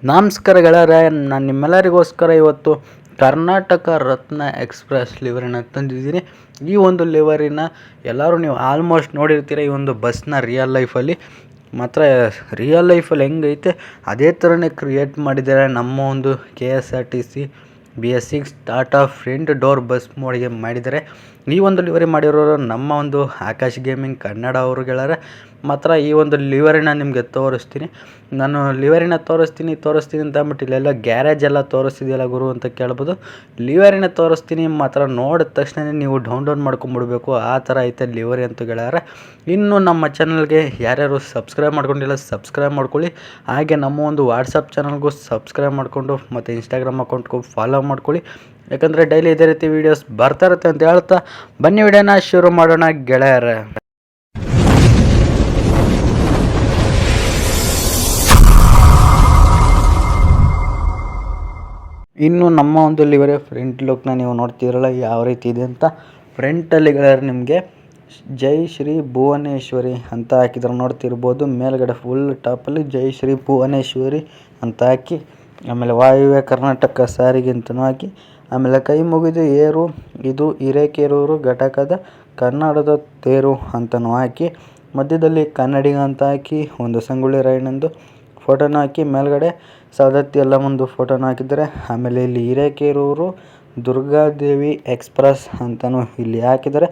ನಮಸ್ಕಾರ ಗೆಳೆಯರೇ, ನಾನು ನಿಮ್ಮೆಲ್ಲರಿಗೋಸ್ಕರ ಇವತ್ತು ಕರ್ನಾಟಕ ರತ್ನ ಎಕ್ಸ್ಪ್ರೆಸ್ ಲಿವರಿನ ತಂದಿದ್ದೀನಿ. ಈ ಒಂದು ಲಿವರಿನ ಎಲ್ಲರೂ ನೀವು ಆಲ್ಮೋಸ್ಟ್ ನೋಡಿರ್ತೀರ. ಈ ಒಂದು ಬಸ್ನ ರಿಯಲ್ ಲೈಫಲ್ಲಿ ಮಾತ್ರ ರಿಯಲ್ ಲೈಫಲ್ಲಿ ಹೆಂಗೈತೆ ಅದೇ ಥರನೇ ಕ್ರಿಯೇಟ್ ಮಾಡಿದ್ದಾರೆ. ನಮ್ಮ ಒಂದು KSRTC BS6 Tata front door bus ಮೋಡಿಗೆ ಮಾಡಿದ್ದಾರೆ. ಈ ಒಂದು ಲಿವರಿ ಮಾಡಿರೋರು ನಮ್ಮ ಒಂದು ಆಕಾಶ್ ಗೇಮಿಂಗ್ ಕನ್ನಡ ಅವರು ಗೆಳೆಯರೆ. ಮಾತ್ರ ಈ ಒಂದು ಲಿವರಿನ ನಿಮಗೆ ತೋರಿಸ್ತೀನಿ. ನಾನು ಲಿವರಿನ ತೋರಿಸ್ತೀನಿ ಅಂತ ಅಂದ್ಬಿಟ್ಟು ಇಲ್ಲೆಲ್ಲ ಗ್ಯಾರೇಜ್ ಎಲ್ಲ ತೋರಿಸ್ತಿದೆಯಲ್ಲ ಗುರು ಅಂತ ಕೇಳ್ಬೋದು. ಲಿವರಿನ ತೋರಿಸ್ತೀನಿ ಮಾತ್ರ ನೋಡಿದ ತಕ್ಷಣ ನೀವು ಡೌನ್ಲೋಡ್ ಮಾಡ್ಕೊಂಬಿಡ್ಬೇಕು, ಆ ಥರ ಐತೆ ಲಿವರಿ ಅಂತ ಗೆಳೆಯರೆ. ಇನ್ನು ನಮ್ಮ ಚಾನಲ್ಗೆ ಯಾರ್ಯಾರು ಸಬ್ಸ್ಕ್ರೈಬ್ ಮಾಡ್ಕೊಂಡಿಲ್ಲ ಸಬ್ಸ್ಕ್ರೈಬ್ ಮಾಡ್ಕೊಳ್ಳಿ. ಹಾಗೆ ನಮ್ಮ ಒಂದು ವಾಟ್ಸಪ್ ಚಾನಲ್ಗೂ ಸಬ್ಸ್ಕ್ರೈಬ್ ಮಾಡಿಕೊಂಡು ಮತ್ತು ಇನ್ಸ್ಟಾಗ್ರಾಮ್ ಅಕೌಂಟ್ಗೂ ಫಾಲೋ ಮಾಡ್ಕೊಳ್ಳಿ. ಯಾಕಂದರೆ ಡೈಲಿ ಇದೇ ರೀತಿ ವೀಡಿಯೋಸ್ ಬರ್ತಾ ಇರುತ್ತೆ ಅಂತ ಹೇಳ್ತಾ ಬನ್ನಿ ವಿಡಿಯೋನ ಶುರು ಮಾಡೋಣ ಗೆಳೆಯರೆ. ಇನ್ನು ನಮ್ಮ ಒಂದು ಲಿವರಿ ಫ್ರಂಟ್ ಲುಕ್ನ ನೀವು ನೋಡ್ತಿದ್ರಲ್ಲ ಯಾವ ರೀತಿ ಇದೆ ಅಂತ. ಫ್ರಂಟಲ್ಲಿ ಗೆಳೆಯರೆ ನಿಮಗೆ ಜೈ ಶ್ರೀ ಭುವನೇಶ್ವರಿ ಅಂತ ಹಾಕಿದ್ರೆ ನೋಡ್ತಿರ್ಬೋದು. ಮೇಲ್ಗಡೆ ಫುಲ್ ಟಾಪಲ್ಲಿ ಜೈ ಶ್ರೀ ಭುವನೇಶ್ವರಿ ಅಂತ ಹಾಕಿ, ಆಮೇಲೆ ವಾಯುವ್ಯ ಕರ್ನಾಟಕ ಸಾರಿಗೆ ಅಂತಲೂ ಹಾಕಿ, ಆಮೇಲೆ ಕೈ ಮುಗಿದು ಏರು ಇದು ಹಿರೇಕೆರೂರು ಘಟಕದ ಕನ್ನಡದ ತೇರು ಅಂತಲೂ ಹಾಕಿ, ಮಧ್ಯದಲ್ಲಿ ಕನ್ನಡಿಗ ಅಂತ ಹಾಕಿ ಒಂದು ಸಂಗೊಳ್ಳಿ ರಾಯಣ್ಣಂದು ಫೋಟೋನ ಹಾಕಿ, ಮೇಲ್ಗಡೆ ಸವದತ್ತಿ ಎಲ್ಲಮ್ಮಂದು ಫೋಟೋನ ಹಾಕಿದ್ದಾರೆ. ಆಮೇಲೆ ಇಲ್ಲಿ ಹಿರೇಕೆರೂರು ದುರ್ಗಾದೇವಿ ಎಕ್ಸ್ಪ್ರೆಸ್ ಅಂತಲೂ ಇಲ್ಲಿ ಹಾಕಿದ್ದಾರೆ.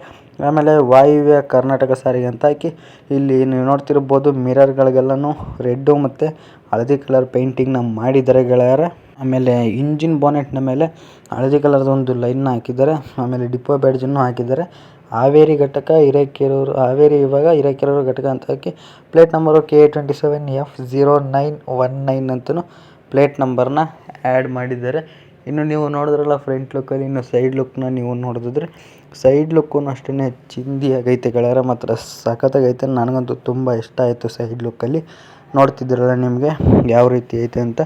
ಆಮೇಲೆ ವಾಯುವ್ಯ ಕರ್ನಾಟಕ ಸಾರಿಗೆ ಅಂತ ಹಾಕಿ, ಇಲ್ಲಿ ನೀವು ನೋಡ್ತಿರ್ಬೋದು ಮಿರರ್ಗಳಿಗೆಲ್ಲನೂ ರೆಡ್ಡು ಮತ್ತು ಹಳದಿ ಕಲರ್ ಪೇಂಟಿಂಗ್ನ ಮಾಡಿದ್ದಾರೆ ಗೆಳೆಯರೆ. ಆಮೇಲೆ ಇಂಜಿನ್ ಬಾನೆಟ್ನ ಮೇಲೆ ಹಳದಿ ಕಲರ್ದು ಒಂದು ಲೈನ್ನ ಹಾಕಿದ್ದಾರೆ. ಆಮೇಲೆ ಡಿಪೋ ಬ್ಯಾಡ್ಜನ್ನು ಹಾಕಿದ್ದಾರೆ. ಹಾವೇರಿ ಘಟಕ ಹಿರೇಕೆರೂರು, ಹಾವೇರಿ ವಿಭಾಗ ಹಿರೇಕೆರೂರು ಘಟಕ ಅಂತ ಹಾಕಿ, ಪ್ಲೇಟ್ ನಂಬರು K27F0919 ಅಂತಲೂ ಪ್ಲೇಟ್ ನಂಬರ್ನ ಆ್ಯಡ್ ಮಾಡಿದ್ದಾರೆ. ಇನ್ನು ನೀವು ನೋಡಿದ್ರಲ್ಲ ಫ್ರಂಟ್ ಲುಕ್ಕಲ್ಲಿ, ಇನ್ನು ಸೈಡ್ ಲುಕ್ನ ನೀವು ನೋಡಿದ್ರೆ ಸೈಡ್ ಲುಕ್ಕೂ ಅಷ್ಟೇ ಚಿಂದಿಯಾಗೈತೆ ಗೆಳೆಯರೆ. ಮಾತ್ರ ಸಖತ್ತಾಗೈತೆ. ನನಗಂತೂ ತುಂಬ ಇಷ್ಟ ಆಯಿತು ಸೈಡ್ ಲುಕ್ಕಲ್ಲಿ. ನೋಡ್ತಿದ್ದೀರಲ್ಲ ನಿಮಗೆ ಯಾವ ರೀತಿ ಐತೆ ಅಂತ.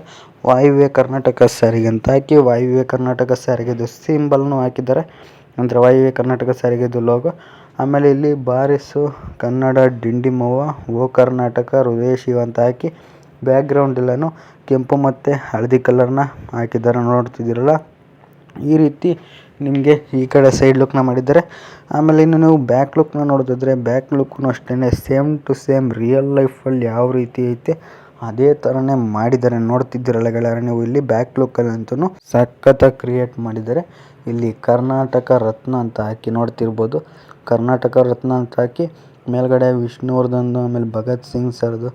ವಾಯುವ್ಯ ಕರ್ನಾಟಕ ಸಾರಿಗೆ ಅಂತ ಹಾಕಿ, ವಾಯುವ್ಯ ಕರ್ನಾಟಕ ಸಾರಿಗೆದು ಸಿಂಬಲ್ನು ಹಾಕಿದ್ದಾರೆ, ಅಂದರೆ ವಾಯುವ್ಯ ಕರ್ನಾಟಕ ಸಾರಿಗೆದು ಲೋಗೋ. ಆಮೇಲೆ ಇಲ್ಲಿ ಬಾರಿಸು ಕನ್ನಡ ಡಿಂಡಿಮವ್ವ ಓ ಕರ್ನಾಟಕ ಹೃದಯ ಶಿವ ಅಂತ ಹಾಕಿ, ಬ್ಯಾಕ್ಗ್ರೌಂಡ್ ಎಲ್ಲನೂ ಕೆಂಪು ಮತ್ತು ಹಳದಿ ಕಲರ್ನ ಹಾಕಿದ್ದಾರೆ ನೋಡ್ತಿದ್ದೀರಲ್ಲ. ಈ ರೀತಿ ನಿಮಗೆ ಈ ಕಡೆ ಸೈಡ್ ಲುಕ್ನ ಮಾಡಿದ್ದಾರೆ. ಆಮೇಲೆ ಇನ್ನು ನೀವು ಬ್ಯಾಕ್ ಲುಕ್ನ ನೋಡೋದಾದರೆ ಬ್ಯಾಕ್ ಲುಕ್ನು ಅಷ್ಟೇ ಸೇಮ್ ಟು ಸೇಮ್ ರಿಯಲ್ ಲೈಫಲ್ಲಿ ಯಾವ ರೀತಿ ಐತೆ ಅದೇ ಥರನೇ ಮಾಡಿದ್ದಾರೆ. ನೋಡ್ತಿದ್ದೀರಲ್ಲ ಗೆಳೆಯರೆ ನೀವು, ಇಲ್ಲಿ ಬ್ಯಾಕ್ ಲುಕ್ಕಲ್ಲಿ ಅಂತೂ ಸಖತ್ತಾಗಿ ಕ್ರಿಯೇಟ್ ಮಾಡಿದ್ದಾರೆ. ಇಲ್ಲಿ ಕರ್ನಾಟಕ ರತ್ನ ಅಂತ ಹಾಕಿ ನೋಡ್ತಿರ್ಬೋದು, ಕರ್ನಾಟಕ ರತ್ನ ಅಂತ ಹಾಕಿ, ಮೇಲ್ಗಡೆ ವಿಷ್ಣುವರ್ಧನ್ದು, ಆಮೇಲೆ ಭಗತ್ ಸಿಂಗ್ ಸರ್ದು,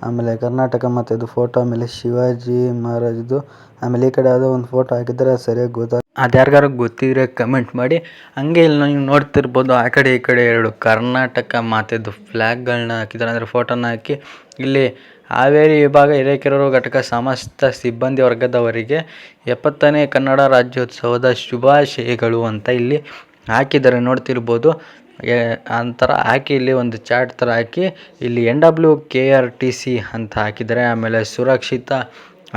ಆಮೇಲೆ ಕರ್ನಾಟಕ ಮತ್ತು ಇದು ಫೋಟೋ, ಆಮೇಲೆ ಶಿವಾಜಿ ಮಹಾರಾಜ್ದು, ಆಮೇಲೆ ಈ ಕಡೆ ಯಾವುದೋ ಒಂದು ಫೋಟೋ ಹಾಕಿದ್ದಾರೆ, ಸರಿಯಾಗಿ ಅದು ಯಾರಿಗಾರು ಗೊತ್ತಿದ್ರೆ ಕಮೆಂಟ್ ಮಾಡಿ. ಹಂಗೆ ಇಲ್ಲಿ ನೀವು ನೋಡ್ತಿರ್ಬೋದು ಆ ಕಡೆ ಈ ಕಡೆ ಎರಡು ಕರ್ನಾಟಕ ಮಾತೆದು ಫ್ಲ್ಯಾಗ್ಗಳನ್ನ ಹಾಕಿದ್ದಾರೆ, ಅಂದರೆ ಫೋಟೋನ ಹಾಕಿ. ಇಲ್ಲಿ ಹಾವೇರಿ ವಿಭಾಗ ಹಿರೇಕೆರೂರು ಘಟಕ ಸಮಸ್ತ ಸಿಬ್ಬಂದಿ ವರ್ಗದವರಿಗೆ 70ನೇ ಕನ್ನಡ ರಾಜ್ಯೋತ್ಸವದ ಶುಭಾಶಯಗಳು ಅಂತ ಇಲ್ಲಿ ಹಾಕಿದ್ದಾರೆ ನೋಡ್ತಿರ್ಬೋದು. ಅಂತರ ಹಾಕಿ ಇಲ್ಲಿ ಒಂದು ಚಾರ್ಟ್ ಥರ ಹಾಕಿ ಇಲ್ಲಿ NWKRTC ಅಂತ ಹಾಕಿದ್ದಾರೆ. ಆಮೇಲೆ ಸುರಕ್ಷಿತ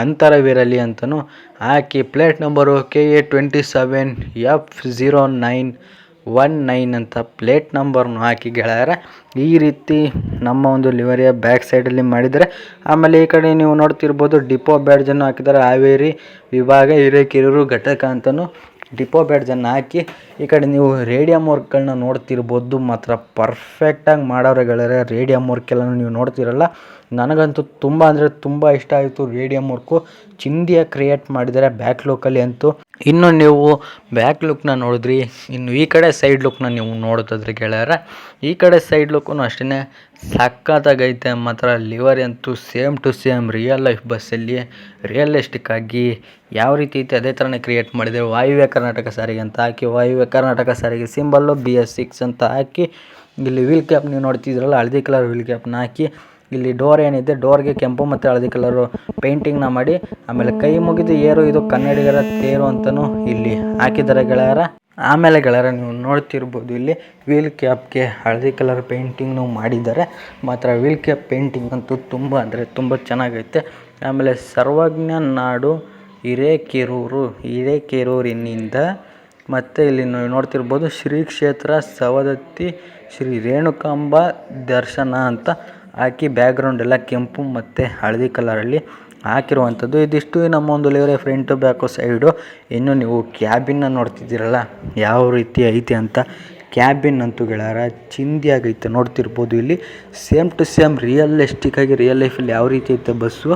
ಅಂತರವಿರಲಿ ಅಂತಲೂ ಹಾಕಿ, ಪ್ಲೇಟ್ ನಂಬರು KA27F0919 ಅಂತ ಪ್ಲೇಟ್ ನಂಬರ್ನು ಹಾಕಿ ಗೆಳೆಯರೆ. ಈ ರೀತಿ ನಮ್ಮ ಒಂದು ಲಿವರಿಯ ಬ್ಯಾಕ್ ಸೈಡಲ್ಲಿ ಮಾಡಿದ್ದಾರೆ. ಆಮೇಲೆ ಈ ಕಡೆ ನೀವು ನೋಡ್ತಿರ್ಬೋದು ಡಿಪೋ ಬ್ಯಾಡ್ಜನ್ನು ಹಾಕಿದ್ದಾರೆ, ಹಾವೇರಿ ವಿಭಾಗ ಹಿರೇಕೆರೂರು ಘಟಕ ಅಂತಲೂ ಡಿಪೋ ಬ್ಯಾಡ್ಜನ್ನು ಹಾಕಿ. ಈ ಕಡೆ ನೀವು ರೇಡಿಯಮ್ ವರ್ಕ್ಗಳನ್ನ ನೋಡ್ತಿರ್ಬೋದು, ಮಾತ್ರ ಪರ್ಫೆಕ್ಟಾಗಿ ಮಾಡೋರೆ ಗೆಳೆಯರೆ. ರೇಡಿಯಮ್ ವರ್ಕೆಲ್ಲ ನೀವು ನೋಡ್ತಿರಲ್ಲ, ನನಗಂತೂ ತುಂಬ ಅಂದರೆ ತುಂಬ ಇಷ್ಟ ಆಯಿತು. ರೇಡಿಯಮ್ ವರ್ಕು ಚಿಂದಿಯಾಗಿ ಕ್ರಿಯೇಟ್ ಮಾಡಿದ್ದಾರೆ ಬ್ಯಾಕ್ ಲುಕ್ಕಲ್ಲಿ ಅಂತೂ. ಇನ್ನು ನೀವು ಬ್ಯಾಕ್ ಲುಕ್ನ ನೋಡಿದ್ರಿ, ಇನ್ನು ಈ ಕಡೆ ಸೈಡ್ ಲುಕ್ನ ನೀವು ನೋಡೋದಾದ್ರೆ ಗೆಳೆಯರೆ, ಈ ಕಡೆ ಸೈಡ್ ಲುಕ್ಕೂ ಅಷ್ಟೇ ಸಖತ್ತಾಗೈತೆ. ಮಾತ್ರ ಲಿವರಿ ಅಂತೂ same to same real life ಬಸ್ಸಲ್ಲಿ ರಿಯಲಿಸ್ಟಿಕ್ ಆಗಿ ಯಾವ ರೀತಿ ಐತೆ ಅದೇ ಥರನೇ ಕ್ರಿಯೇಟ್ ಮಾಡಿದೆ. ವಾಯುವ್ಯ ಕರ್ನಾಟಕ ಸಾರಿಗೆ ಅಂತ ಹಾಕಿ, ವಾಯುವ್ಯ ಕರ್ನಾಟಕ ಸಾರಿಗೆ ಸಿಂಬಲ್ಲು BS6 ಅಂತ ಹಾಕಿ, ಇಲ್ಲಿ ವೀಲ್ ಕ್ಯಾಪ್ ನೀವು ನೋಡ್ತಿದ್ರಲ್ಲ ಹಳದಿ ಕಲರ್ ವೀಲ್ ಕ್ಯಾಪ್ನ ಹಾಕಿ, ಇಲ್ಲಿ ಡೋರ್ ಏನಿದೆ ಡೋರ್ಗೆ ಕೆಂಪು ಮತ್ತು ಹಳದಿ ಕಲರು ಪೇಂಟಿಂಗ್ನ ಮಾಡಿ, ಆಮೇಲೆ ಕೈ ಮುಗಿದು ಏರು ಇದು ಕನ್ನಡಿಗರ ತೇರು ಅಂತಲೂ ಇಲ್ಲಿ ಹಾಕಿದ್ದಾರೆ ಗೆಳೆಯರ. ಆಮೇಲೆ ಗೆಳೆಯರ ನೀವು ನೋಡ್ತಿರ್ಬೋದು ಇಲ್ಲಿ ವೀಲ್ ಕ್ಯಾಪ್ಗೆ ಹಳದಿ ಕಲರ್ ಪೇಂಟಿಂಗ್ನು ಮಾಡಿದ್ದಾರೆ. ಮಾತ್ರ ವೀಲ್ ಕ್ಯಾಪ್ ಪೇಂಟಿಂಗ್ ಅಂತೂ ತುಂಬ ಅಂದರೆ ತುಂಬ ಚೆನ್ನಾಗೈತೆ. ಆಮೇಲೆ ಸರ್ವಜ್ಞ ನಾಡು ಹಿರೇಕೆರೂರಿನಿಂದ ಮತ್ತು ಇಲ್ಲಿ ನೋಡ್ತಿರ್ಬೋದು ಶ್ರೀ ಕ್ಷೇತ್ರ ಸವದತ್ತಿ ಶ್ರೀ ರೇಣುಕಾಂಬ ದರ್ಶನ ಅಂತ ಹಾಕಿ, ಬ್ಯಾಕ್ಗ್ರೌಂಡ್ ಎಲ್ಲ ಕೆಂಪು ಮತ್ತು ಹಳದಿ ಕಲರಲ್ಲಿ ಹಾಕಿರುವಂಥದ್ದು. ಇದಿಷ್ಟು ನಮ್ಮ ಒಂದು ಲಿವರಿ ಫ್ರಂಟು ಬ್ಯಾಕು ಸೈಡು. ಇನ್ನು ನೀವು ಕ್ಯಾಬಿನ್ನ ನೋಡ್ತಿದ್ದೀರಲ್ಲ ಯಾವ ರೀತಿ ಐತೆ ಅಂತ. ಕ್ಯಾಬಿನ್ ಅಂತೂ ಗೆಳೆಯರ ಚಿಂದಿಯಾಗೈತೆ, ನೋಡ್ತಿರ್ಬೋದು ಇಲ್ಲಿ ಸೇಮ್ ಟು ಸೇಮ್ ರಿಯಲಿಸ್ಟಿಕ್ಕಾಗಿ ರಿಯಲ್ ಲೈಫಲ್ಲಿ ಯಾವ ರೀತಿ ಐತೆ ಬಸ್ಸು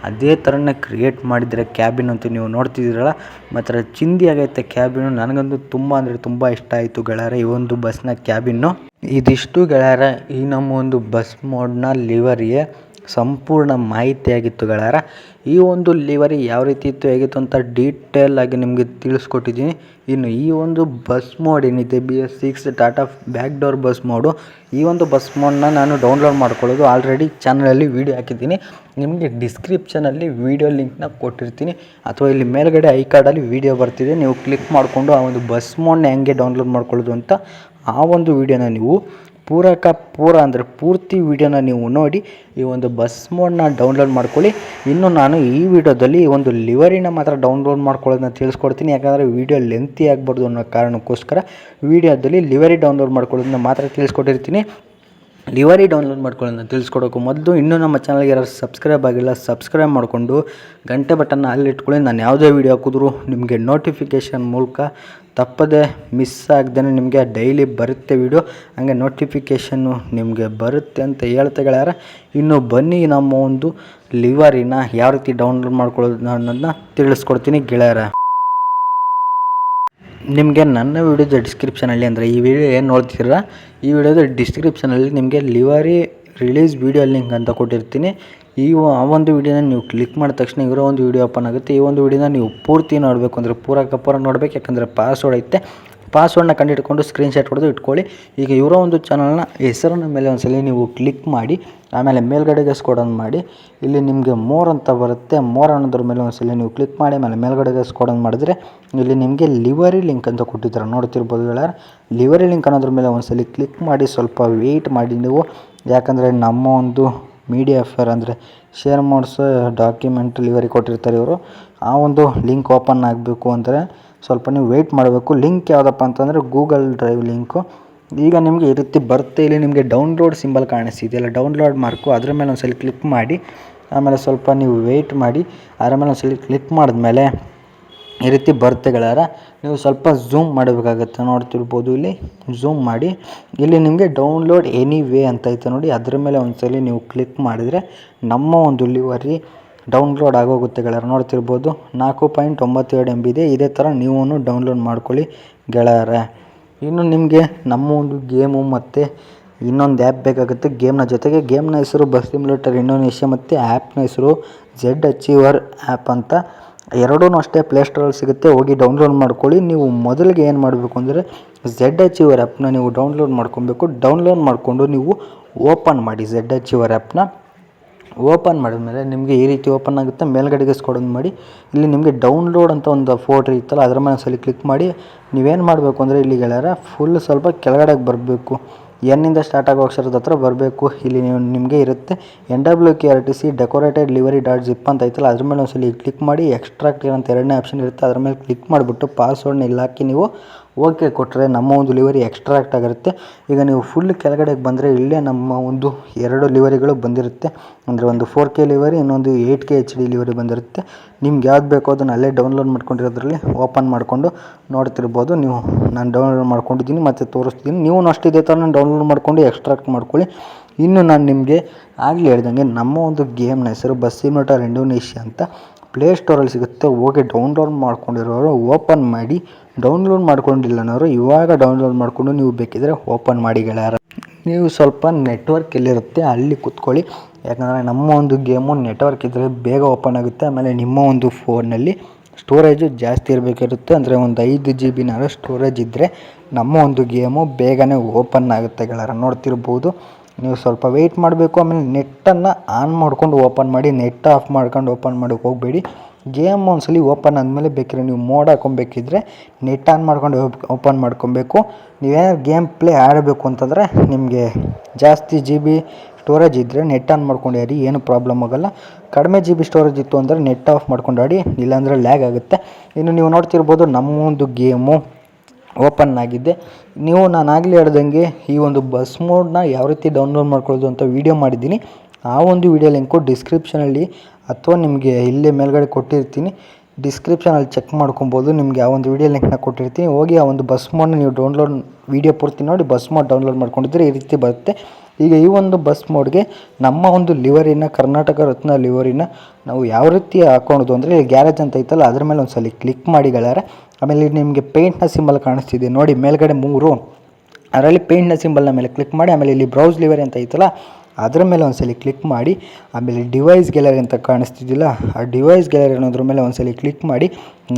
ಅದೇ ಥರನೇ ಕ್ರಿಯೇಟ್ ಮಾಡಿದರೆ ಕ್ಯಾಬಿನ್ ಅಂತೂ ನೀವು ನೋಡ್ತಿದ್ದೀರಲ್ಲ. ಮಾತ್ರ ಚಿಂದಿಯಾಗೈತೆ ಕ್ಯಾಬಿನು. ನನಗಂತೂ ತುಂಬ ಅಂದರೆ ತುಂಬ ಇಷ್ಟ ಆಯಿತು ಗೆಳೆಯರ ಈ ಒಂದು ಬಸ್ನ ಕ್ಯಾಬಿನ್ನು. ಇದಿಷ್ಟು ಗೆಳೆಯರ ಈ ನಮ್ಮ ಒಂದು ಬಸ್ ಮೋಡ್ನ ಲಿವರಿಯೇ ಸಂಪೂರ್ಣ ಮಾಹಿತಿಯಾಗಿತ್ತು ಗೆಳೆಯರ. ಈ ಒಂದು ಲಿವರಿ ಯಾವ ರೀತಿ ಇತ್ತು ಹೇಗಿತ್ತು ಅಂತ ಡೀಟೇಲ್ ಆಗಿ ನಿಮಗೆ ತಿಳಿಸ್ಕೊಟ್ಟಿದ್ದೀನಿ. ಇನ್ನು ಈ ಒಂದು ಬಸ್ ಮೋಡ್ ಏನಿದೆ BS6 Tata back door bus mode, ಈ ಒಂದು ಬಸ್ ಮೋಡ್ನ ನಾನು ಡೌನ್ಲೋಡ್ ಮಾಡ್ಕೊಳ್ಳೋದು ಆಲ್ರೆಡಿ ಚಾನಲಲ್ಲಿ ವೀಡಿಯೋ ಹಾಕಿದ್ದೀನಿ. ನಿಮಗೆ ಡಿಸ್ಕ್ರಿಪ್ಷನಲ್ಲಿ ವೀಡಿಯೋ ಲಿಂಕ್ನ ಕೊಟ್ಟಿರ್ತೀನಿ, ಅಥವಾ ಇಲ್ಲಿ ಮೇಲ್ಗಡೆ ಐ ಕಾರ್ಡಲ್ಲಿ ವೀಡಿಯೋ ಬರ್ತಿದೆ. ನೀವು ಕ್ಲಿಕ್ ಮಾಡಿಕೊಂಡು ಆ ಒಂದು ಬಸ್ ಮೋಡ್ನ ಹೆಂಗೆ ಡೌನ್ಲೋಡ್ ಮಾಡ್ಕೊಳ್ಳೋದು ಅಂತ ಆ ಒಂದು ವೀಡಿಯೋನ ನೀವು ಅಂದರೆ ಪೂರ್ತಿ ವೀಡಿಯೋನ ನೀವು ನೋಡಿ ಈ ಒಂದು ಬಸ್ ಮೋಡ್ನ ಡೌನ್ಲೋಡ್ ಮಾಡ್ಕೊಳ್ಳಿ. ಇನ್ನು ನಾನು ಈ ವಿಡಿಯೋದಲ್ಲಿ ಈ ಒಂದು ಲಿವರಿನ ಮಾತ್ರ ಡೌನ್ಲೋಡ್ ಮಾಡ್ಕೊಳ್ಳೋದನ್ನ ತಿಳಿಸ್ಕೊಡ್ತೀನಿ. ಯಾಕಂದರೆ ವೀಡಿಯೋ ಲೆಂತಿ ಆಗಬಾರ್ದು ಅನ್ನೋ ಕಾರಣಕ್ಕೋಸ್ಕರ ವೀಡಿಯೋದಲ್ಲಿ ಲಿವರಿ ಡೌನ್ಲೋಡ್ ಮಾಡ್ಕೊಳ್ಳೋದನ್ನ ಮಾತ್ರ ತಿಳಿಸ್ಕೊಟ್ಟಿರ್ತೀನಿ. ಲಿವರಿ ಡೌನ್ಲೋಡ್ ಮಾಡ್ಕೊಳ್ಳೋದನ್ನ ತಿಳಿಸ್ಕೊಡೋಕ್ಕೂ ಮೊದಲು ಇನ್ನೂ ನಮ್ಮ ಚಾನಲ್ಗೆ ಯಾರು ಸಬ್ಸ್ಕ್ರೈಬ್ ಆಗಿಲ್ಲ ಸಬ್ಸ್ಕ್ರೈಬ್ ಮಾಡಿಕೊಂಡು ಗಂಟೆ ಬಟನ್ನ ಅಲ್ಲಿಟ್ಕೊಳ್ಳಿ. ನಾನು ಯಾವುದೇ ವೀಡಿಯೋ ಹಾಕಿದ್ರೂ ನಿಮಗೆ ನೋಟಿಫಿಕೇಷನ್ ಮೂಲಕ ತಪ್ಪದೆ ಮಿಸ್ ಆಗದೇ ನಿಮಗೆ ಡೈಲಿ ಬರುತ್ತೆ ವೀಡಿಯೋ, ಹಂಗೆ ನೋಟಿಫಿಕೇಷನ್ನು ನಿಮಗೆ ಬರುತ್ತೆ ಅಂತ ಹೇಳ್ತಾ ಗೆಳೆಯರ. ಇನ್ನು ಬನ್ನಿ ನಮ್ಮ ಒಂದು ಲಿವರಿನ ಯಾವ ರೀತಿ ಡೌನ್ಲೋಡ್ ಮಾಡ್ಕೊಳ್ಳೋದು ಅನ್ನೋದನ್ನ ತಿಳಿಸ್ಕೊಡ್ತೀನಿ ಗೆಳೆಯರ. ನಿಮಗೆ ನನ್ನ ವೀಡಿಯೋದ ಡಿಸ್ಕ್ರಿಪ್ಷನಲ್ಲಿ ಅಂದರೆ ಈ ವಿಡಿಯೋ ಏನು ನೋಡ್ತೀರ ಈ ವಿಡಿಯೋದ ಡಿಸ್ಕ್ರಿಪ್ಷನಲ್ಲಿ ನಿಮಗೆ ಲಿವರಿ ರಿಲೀಸ್ ವೀಡಿಯೋ ಲಿಂಕ್ ಅಂತ ಕೊಟ್ಟಿರ್ತೀನಿ. ಆ ಒಂದು ವೀಡಿಯೋನ ನೀವು ಕ್ಲಿಕ್ ಮಾಡಿದ ತಕ್ಷಣ ಇವರೋ ಒಂದು ವೀಡಿಯೋ ಓಪನ್ ಆಗುತ್ತೆ. ಈ ಒಂದು ವೀಡಿಯೋನ ನೀವು ಪೂರ್ತಿ ನೋಡಬೇಕು ಅಂದರೆ ಪೂರ ನೋಡಬೇಕು. ಯಾಕಂದರೆ ಪಾಸ್ವರ್ಡ್ ಐತೆ, ಪಾಸ್ವರ್ಡ್ನ ಕಂಡುಹಿಡ್ಕೊಂಡು ಸ್ಕ್ರೀನ್ಶಾಟ್ ಹೊಡೆದು ಇಟ್ಕೊಳ್ಳಿ. ಈಗ ಇವರೋ ಒಂದು ಚಾನಲ್ನ ಹೆಸರನ್ನ ಮೇಲೆ ಒಂದ್ಸಲ ನೀವು ಕ್ಲಿಕ್ ಮಾಡಿ ಆಮೇಲೆ ಮೇಲ್ಗಡೆಗೆ ಸ್ಕ್ರೋಲ್ ಮಾಡಿ ಇಲ್ಲಿ ನಿಮಗೆ ಮೋರ್ ಅಂತ ಬರುತ್ತೆ. ಮೋರ್ ಅನ್ನೋದ್ರ ಮೇಲೆ ಒಂದ್ಸಲ ನೀವು ಕ್ಲಿಕ್ ಮಾಡಿ ಆಮೇಲೆ ಮೇಲ್ಗಡೆಗೆ ಸ್ಕ್ರೋಲ್ ಮಾಡಿದ್ರೆ ಇಲ್ಲಿ ನಿಮಗೆ ಲಿವರಿ ಲಿಂಕ್ ಅಂತ ಕೊಟ್ಟಿದ್ದಾರೆ, ನೋಡ್ತಿರ್ಬೋದು ಗೆಳೆಯರ. ಲಿವರಿ ಲಿಂಕ್ ಅನ್ನೋದ್ರ ಮೇಲೆ ಒಂದ್ಸಲ ಕ್ಲಿಕ್ ಮಾಡಿ ಸ್ವಲ್ಪ ವೆಯ್ಟ್ ಮಾಡಿ ನೀವು. ಯಾಕಂದರೆ ನಮ್ಮ ಒಂದು ಮೀಡಿಯಾ ಫೇರ್ ಅಂದರೆ ಶೇರ್ ಮಾಡಿಸೋ ಡಾಕ್ಯುಮೆಂಟ್ ಲಿವರಿ ಕೊಟ್ಟಿರ್ತಾರೆ ಇವರು, ಆ ಒಂದು ಲಿಂಕ್ ಓಪನ್ ಆಗಬೇಕು ಅಂದರೆ ಸ್ವಲ್ಪ ನೀವು ವೆಯ್ಟ್ ಮಾಡಬೇಕು. ಲಿಂಕ್ ಯಾವುದಪ್ಪ ಅಂತಂದರೆ ಗೂಗಲ್ ಡ್ರೈವ್ ಲಿಂಕು. ಈಗ ನಿಮಗೆ ಈ ರೀತಿ ಬರುತ್ತೆ. ಇಲ್ಲಿ ನಿಮಗೆ ಡೌನ್ಲೋಡ್ ಸಿಂಬಲ್ ಕಾಣಿಸ್ತಿದೆಯಲ್ಲ, ಡೌನ್ಲೋಡ್ ಮಾರ್ಕು, ಅದ್ರ ಮೇಲೆ ಒಂದ್ಸಲ ಕ್ಲಿಕ್ ಮಾಡಿ ಆಮೇಲೆ ಸ್ವಲ್ಪ ನೀವು ವೆಯ್ಟ್ ಮಾಡಿ ಅದರ ಮೇಲೆ ಒಂದ್ಸಲ ಕ್ಲಿಕ್ ಮಾಡಿದ್ಮೇಲೆ ಈ ರೀತಿ ಬರುತ್ತೆ ಗೆಳೆಯರ. ನೀವು ಸ್ವಲ್ಪ ಝೂಮ್ ಮಾಡಬೇಕಾಗತ್ತೆ, ನೋಡ್ತಿರ್ಬೋದು ಇಲ್ಲಿ ಝೂಮ್ ಮಾಡಿ. ಇಲ್ಲಿ ನಿಮಗೆ ಡೌನ್ಲೋಡ್ ಎನಿವೇ ಅಂತ ಐತೆ ನೋಡಿ, ಅದರ ಮೇಲೆ ಒಂದ್ಸಲ ನೀವು ಕ್ಲಿಕ್ ಮಾಡಿದರೆ ನಮ್ಮ ಒಂದು ಲಿವರಿ ಡೌನ್ಲೋಡ್ ಆಗೋಗುತ್ತೆ ಗೆಳೆಯರ. ನೋಡ್ತಿರ್ಬೋದು 4.92 MB ಇದೆ. ಇದೇ ಥರ ನೀವು ಡೌನ್ಲೋಡ್ ಮಾಡ್ಕೊಳ್ಳಿ ಗೆಳೆಯರ. ಇನ್ನು ನಿಮಗೆ ನಮ್ಮ ಒಂದು ಗೇಮು ಮತ್ತು ಇನ್ನೊಂದು ಆ್ಯಪ್ ಬೇಕಾಗುತ್ತೆ ಗೇಮ್ನ ಜೊತೆಗೆ. ಗೇಮ್ನ ಹೆಸರು ಬಸ್ ಸಿಮ್ಯುಲೇಟರ್ ಇಂಡೋನೇಷ್ಯಾ ಮತ್ತು ಆ್ಯಪ್ನ ಹೆಸರು ಜೆಡ್ ಅಚೀವರ್ ಆ್ಯಪ್ ಅಂತ. ಎರಡೂ ಅಷ್ಟೇ ಪ್ಲೇಸ್ಟೋರಲ್ಲಿ ಸಿಗುತ್ತೆ, ಹೋಗಿ ಡೌನ್ಲೋಡ್ ಮಾಡ್ಕೊಳ್ಳಿ. ನೀವು ಮೊದಲಿಗೆ ಏನು ಮಾಡಬೇಕು ಅಂದರೆ ಜೆಡ್ ಅಚೀವರ್ ಆ್ಯಪ್ನ ನೀವು ಡೌನ್ಲೋಡ್ ಮಾಡ್ಕೊಬೇಕು. ಡೌನ್ಲೋಡ್ ಮಾಡಿಕೊಂಡು ನೀವು ಓಪನ್ ಮಾಡಿ ಜೆಡ್ ಅಚೀವರ್ ಆ್ಯಪ್ನ. ಓಪನ್ ಮಾಡಿದ್ಮೇಲೆ ನಿಮಗೆ ಈ ರೀತಿ ಓಪನ್ ಆಗುತ್ತೆ. ಮೇಲ್ಗಡೆಗೆ ಸ್ಕ್ರೋಲ್ ಮಾಡಿ ಇಲ್ಲಿ ನಿಮಗೆ ಡೌನ್ಲೋಡ್ ಅಂತ ಒಂದು ಫೋಟೋ ಇತ್ತಲ್ಲ ಅದರ ಮೇಲೆ ಒಂದ್ಸಲ ಕ್ಲಿಕ್ ಮಾಡಿ. ನೀವೇನು ಮಾಡಬೇಕು ಅಂದರೆ ಇಲ್ಲಿ ಗೆಳೆಯರ ಫುಲ್ ಸ್ವಲ್ಪ ಕೆಳಗಡೆಗೆ ಬರಬೇಕು, ಎನ್ನಿಂದ ಸ್ಟಾರ್ಟ್ ಆಗೋ ಅಕ್ಷರದ ಹತ್ರ ಬರಬೇಕು. ಇಲ್ಲಿ ನಿಮಗೆ ಇರುತ್ತೆ NWKRTC ಡೆಕೋರೇಟೆಡ್ ಲಿವರಿ .zip ಅಂತ ಐತಲ್ಲ ಅದ್ರ ಮೇಲೆ ಒಂದ್ಸಲ ಕ್ಲಿಕ್ ಮಾಡಿ. ಎಕ್ಸ್ಟ್ರಾಕ್ಟ್ ಅಂತ ಎರಡನೇ ಆಪ್ಷನ್ ಇರುತ್ತೆ, ಅದ್ರ ಮೇಲೆ ಕ್ಲಿಕ್ ಮಾಡಿಬಿಟ್ಟು ಪಾಸ್ವರ್ಡ್ನ ಇಲ್ಲಿ ಹಾಕಿ ನೀವು ಓಕೆ ಕೊಟ್ಟರೆ ನಮ್ಮ ಒಂದು ಲಿವರಿ ಎಕ್ಸ್ಟ್ರಾಕ್ಟ್ ಆಗಿರುತ್ತೆ. ಈಗ ನೀವು ಫುಲ್ ಕೆಳಗಡೆಗೆ ಬಂದರೆ ಇಲ್ಲೇ ನಮ್ಮ ಒಂದು 2 ಲಿವರಿಗಳು ಬಂದಿರುತ್ತೆ. ಅಂದರೆ ಒಂದು 4K ಲಿವರಿ, ಇನ್ನೊಂದು 8K HD ಲಿವರಿ ಬಂದಿರುತ್ತೆ. ನಿಮ್ಗೆ ಯಾವ್ದು ಬೇಕೋ ಅದನ್ನು ಅಲ್ಲೇ ಡೌನ್ಲೋಡ್ ಮಾಡ್ಕೊಂಡಿರೋದ್ರಲ್ಲಿ ಓಪನ್ ಮಾಡಿಕೊಂಡು ನೋಡ್ತಿರ್ಬೋದು. ನಾನು ಡೌನ್ಲೋಡ್ ಮಾಡ್ಕೊಂಡಿದ್ದೀನಿ ಮತ್ತು ತೋರಿಸ್ತೀನಿ. ನೀವು ಅಷ್ಟೇ ಇದೇ ಥರ ನಾನು ಡೌನ್ಲೋಡ್ ಮಾಡ್ಕೊಂಡು ಎಕ್ಸ್ಟ್ರಾಕ್ಟ್ ಮಾಡ್ಕೊಳ್ಳಿ. ಇನ್ನು ನಾನು ನಿಮಗೆ ಆಗಲೇ ಹೇಳ್ದಂಗೆ ನಮ್ಮ ಒಂದು ಗೇಮ್ನ ಹೆಸರು ಬಸ್ ಸಿಮ್ಯುಲೇಟರ್ ಇಂಡೋನೇಷ್ಯಾ ಅಂತ ಪ್ಲೇಸ್ಟೋರಲ್ಲಿ ಸಿಗುತ್ತೆ. ಹೋಗಿ ಡೌನ್ಲೋಡ್ ಮಾಡ್ಕೊಂಡಿರೋರು ಓಪನ್ ಮಾಡಿ, ಡೌನ್ಲೋಡ್ ಮಾಡ್ಕೊಂಡಿಲ್ಲ ಅನ್ನೋರು ಇವಾಗ ಡೌನ್ಲೋಡ್ ಮಾಡಿಕೊಂಡು ನೀವು ಬೇಕಿದ್ರೆ ಓಪನ್ ಮಾಡಿ ಗೆಳೆಯರ. ನೀವು ಸ್ವಲ್ಪ ನೆಟ್ವರ್ಕ್ ಎಲ್ಲಿರುತ್ತೆ ಅಲ್ಲಿ ಕೂತ್ಕೊಳ್ಳಿ. ಯಾಕಂದರೆ ನಮ್ಮ ಒಂದು ಗೇಮು ನೆಟ್ವರ್ಕ್ ಇದ್ದರೆ ಬೇಗ ಓಪನ್ ಆಗುತ್ತೆ. ಆಮೇಲೆ ನಿಮ್ಮ ಒಂದು ಫೋನಲ್ಲಿ ಸ್ಟೋರೇಜು ಜಾಸ್ತಿ ಇರಬೇಕಿರುತ್ತೆ. ಅಂದರೆ ಒಂದು 5 GB ಸ್ಟೋರೇಜ್ ಇದ್ದರೆ ನಮ್ಮ ಒಂದು ಗೇಮು ಬೇಗನೆ ಓಪನ್ ಆಗುತ್ತೆ ಗೆಳೆಯರ. ನೋಡ್ತಿರ್ಬೋದು, ನೀವು ಸ್ವಲ್ಪ ವೆಯ್ಟ್ ಮಾಡಬೇಕು. ಆಮೇಲೆ ನೆಟ್ಟನ್ನು ಆನ್ ಮಾಡ್ಕೊಂಡು ಓಪನ್ ಮಾಡಿ, ನೆಟ್ ಆಫ್ ಮಾಡ್ಕೊಂಡು ಓಪನ್ ಮಾಡೋಕ್ಕೆ ಹೋಗಬೇಡಿ. ಗೇಮ್ ಒಂದ್ಸಲಿ ಓಪನ್ ಆದಮೇಲೆ ಬೇಕಿದ್ರೆ ನೀವು ಮೋಡ್ ಹಾಕೊಬೇಕಿದ್ರೆ ನೆಟ್ ಆನ್ ಮಾಡ್ಕೊಂಡು ಓಪನ್ ಮಾಡ್ಕೊಬೇಕು. ನೀವೇನಾದ್ರು ಗೇಮ್ ಪ್ಲೇ ಆಡಬೇಕು ಅಂತಂದರೆ ನಿಮಗೆ ಜಾಸ್ತಿ GB ಸ್ಟೋರೇಜ್ ಇದ್ದರೆ ನೆಟ್ ಆನ್ ಮಾಡ್ಕೊಂಡು ಆಡಿ, ಏನು ಪ್ರಾಬ್ಲಮ್ ಆಗೋಲ್ಲ. ಕಡಿಮೆ GB ಸ್ಟೋರೇಜ್ ಇತ್ತು ಅಂದರೆ ನೆಟ್ ಆಫ್ ಮಾಡ್ಕೊಂಡು ಆಡಿ, ಇಲ್ಲಾಂದರೆ ಲ್ಯಾಗ್ ಆಗುತ್ತೆ. ಇನ್ನು ನೀವು ನೋಡ್ತಿರ್ಬೋದು ನಮ್ಮ ಒಂದು ಗೇಮು ಓಪನ್ ಆಗಿದೆ. ನಾನು ಆಗಲೇ ಹೇಳ್ದಂಗೆ ಈ ಒಂದು ಬಸ್ ಮೋಡ್ನ ಯಾವ ರೀತಿ ಡೌನ್ಲೋಡ್ ಮಾಡ್ಕೊಳ್ಳೋದು ಅಂತ ವೀಡಿಯೋ ಮಾಡಿದ್ದೀನಿ. ಆ ಒಂದು ವೀಡಿಯೋ ಲಿಂಕು ಡಿಸ್ಕ್ರಿಪ್ಷನಲ್ಲಿ ಅಥವಾ ನಿಮಗೆ ಇಲ್ಲೇ ಮೇಲ್ಗಡೆ ಕೊಟ್ಟಿರ್ತೀನಿ, ಡಿಸ್ಕ್ರಿಪ್ಷನಲ್ಲಿ ಚೆಕ್ ಮಾಡ್ಕೊಬೋದು. ನಿಮಗೆ ಆ ಒಂದು ವೀಡಿಯೋ ಲಿಂಕ್ನ ಕೊಟ್ಟಿರ್ತೀನಿ, ಹೋಗಿ ಆ ಒಂದು ಬಸ್ ಮೋಡ್ನ ನೀವು ಡೌನ್ಲೋಡ್ ವೀಡಿಯೋ ಪೂರ್ತಿ ನೋಡಿ ಬಸ್ ಮೋಡ್ ಡೌನ್ಲೋಡ್ ಮಾಡ್ಕೊಂಡಿದ್ರೆ ಈ ರೀತಿ ಬರುತ್ತೆ. ಈಗ ಈ ಒಂದು ಬಸ್ ಮೋಡ್ಗೆ ನಮ್ಮ ಒಂದು ಲಿವರಿನ, ಕರ್ನಾಟಕ ರತ್ನ ಲಿವರಿನ ನಾವು ಯಾವ ರೀತಿ ಹಾಕೋಣೋದು ಅಂದರೆ, ಗ್ಯಾರೇಜ್ ಅಂತ ಐತಲ್ಲ ಅದ್ರ ಮೇಲೆ ಒಂದು ಸಲ ಕ್ಲಿಕ್ ಮಾಡಿ ಗೆಳೆಯರೆ. ಆಮೇಲೆ ನಿಮಗೆ ಪೇಂಟ್ನ ಸಿಂಬಲ್ ಕಾಣಿಸ್ತಿದೆ ನೋಡಿ ಮೇಲ್ಗಡೆ 3, ಅದರಲ್ಲಿ ಪೇಂಟ್ನ ಸಿಂಬಲ್ನ ಮೇಲೆ ಕ್ಲಿಕ್ ಮಾಡಿ, ಆಮೇಲೆ ಇಲ್ಲಿ ಬ್ರೌಸ್ ಲಿವರಿ ಅಂತ ಐತಲ್ಲ ಅದರ ಮೇಲೆ ಒಂದ್ಸಲ ಕ್ಲಿಕ್ ಮಾಡಿ, ಆಮೇಲೆ ಡಿವೈಸ್ ಗ್ಯಾಲರಿ ಅಂತ ಕಾಣಿಸ್ತಿದ್ದಿಲ್ಲ ಆ ಡಿವೈಸ್ ಗ್ಯಾಲರಿ ಅನ್ನೋದ್ರ ಮೇಲೆ ಒಂದ್ಸಲ ಕ್ಲಿಕ್ ಮಾಡಿ,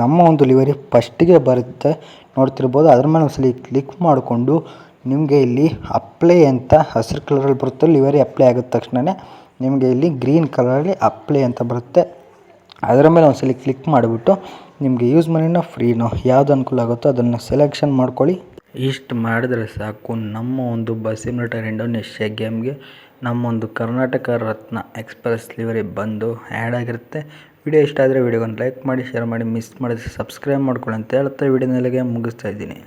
ನಮ್ಮ ಒಂದು ಲಿವರಿ ಫಸ್ಟಿಗೆ ಬರುತ್ತೆ ನೋಡ್ತಿರ್ಬೋದು. ಅದ್ರ ಮೇಲೆ ಒಂದ್ಸಲ ಕ್ಲಿಕ್ ಮಾಡಿಕೊಂಡು ನಿಮಗೆ ಇಲ್ಲಿ ಅಪ್ಲೈ ಅಂತ ಹಸಿರು ಕಲರಲ್ಲಿ ಬರುತ್ತೆ. ಲಿವರಿ ಅಪ್ಲೈ ಆಗಿದ ತಕ್ಷಣ ನಿಮಗೆ ಇಲ್ಲಿ ಗ್ರೀನ್ ಕಲರಲ್ಲಿ ಅಪ್ಲೈ ಅಂತ ಬರುತ್ತೆ. ಅದರ ಮೇಲೆ ಒಂದ್ಸಲ ಕ್ಲಿಕ್ ಮಾಡಿಬಿಟ್ಟು ನಿಮಗೆ ಯೂಸ್ ಮನಿನೋ ಫ್ರೀನೋ ಯಾವ್ದು ಅನುಕೂಲ ಆಗುತ್ತೋ ಅದನ್ನು ಸೆಲೆಕ್ಷನ್ ಮಾಡ್ಕೊಳ್ಳಿ. ಇಷ್ಟು ಮಾಡಿದ್ರೆ ಸಾಕು, ನಮ್ಮ ಒಂದು ಬಸ್ ಸಿಮ್ಯುಲೇಟರ್ ಇಂಡೋನೇಷ್ಯಾ ಗೇಮ್ಗೆ ನಮ್ಮ ಒಂದು ಕರ್ನಾಟಕ ರತ್ನ ಎಕ್ಸ್ಪ್ರೆಸ್ ಲಿವರಿ ಬಂದು ಆ್ಯಡ್ ಆಗಿರುತ್ತೆ. ವಿಡಿಯೋ ಇಷ್ಟ ಆದರೆ ವಿಡಿಯೋಗೊಂದು ಲೈಕ್ ಮಾಡಿ, ಶೇರ್ ಮಾಡಿ, ಮಿಸ್ ಮಾಡಿದ್ರೆ ಸಬ್ಸ್ಕ್ರೈಬ್ ಮಾಡ್ಕೊಳ್ಳಿ ಅಂತ ಹೇಳ್ತಾ ವಿಡಿಯೋನೆಲ್ಲಿಗೆ ಮುಗಿಸ್ತಾ ಇದ್ದೀನಿ.